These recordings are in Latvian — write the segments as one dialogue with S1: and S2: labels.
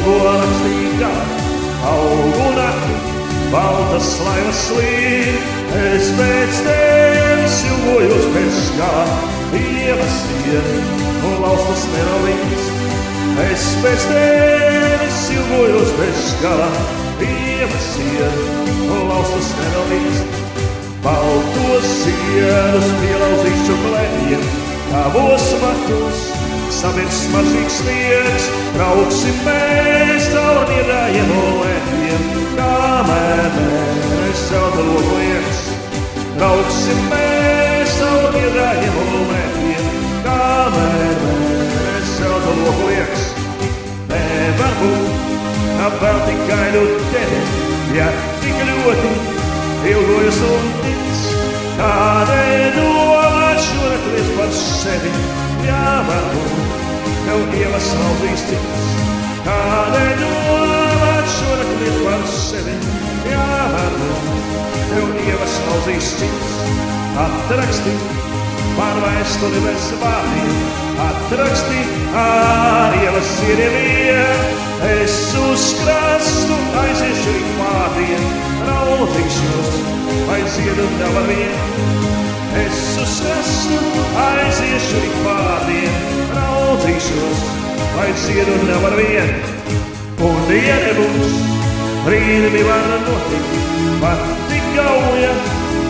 S1: Lakstīgā, augu nakti, baltas laivas slīd, es pēc tevis ilgojos bez gala, Dievas iet un laustas nenovīst. Es pēc tevis ilgojos bez gala, Dievas iet un laustas nenovīst. Baltos sienus pielauzīšu klēpiem, tavos matus sabirs mažīgs sniegs, brauksim mēs caur niedājiem un lēpiem, kamēr mēs zelta logu liekas. Brauksim mēs caur niedājiem un lēpiem, kamēr mēs zelta logu liekas. Nevar būt, vēl tikai nu tevi, ja tik ļoti ilgojas un tic, kādēļ domāt šonaklies par sevi, ja varbūt tev ievas laužīs cits. Kādēļ domāt šonaklies par sevi, ja varbūt tev ievas laužīs cits. Atraksti man vēsturi bez vārdiem, atraksti ar ievas sirviem, es uz krastu aiziešu ik vārdiem, raudzīšos, vai ziedu nav ar vien. Es uz krastu aiziešu ik vārdiem, raudzīšos, vai ziedu nav ar vien. Un ja nebūs, brīdumi var notikt, pati gauja,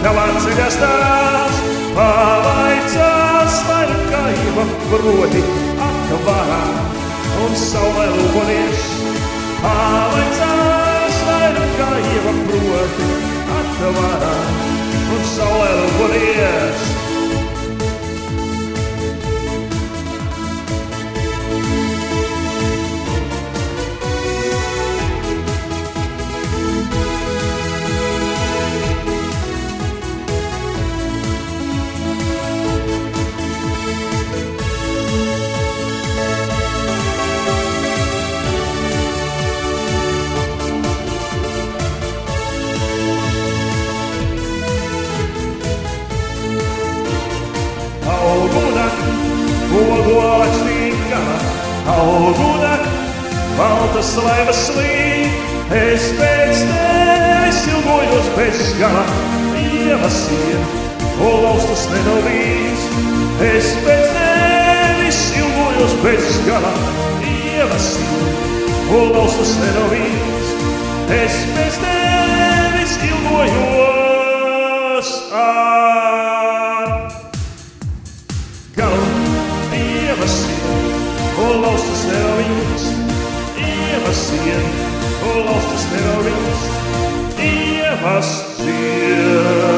S1: tavā ceļā stās, pavaicās, vai kaiva proti atvarā un saulē lūkonies. Pavaicās, vai kaiva proti atvarā un saulē lūkonies. Augu Lakstīgā, augu nakti, baltas laivas slīd, es pēc tevis ilgojos bez gala, Dievas iet un laustas nenovīst. Es pēc tevis ilgojos bez gala, Dievas iet un laustas nenovīst. Es pēc tevis ilgojos ar galu. Dievas iet un laustas nenovīst. Dievas iet un laustas nenovīst. Dievas iet.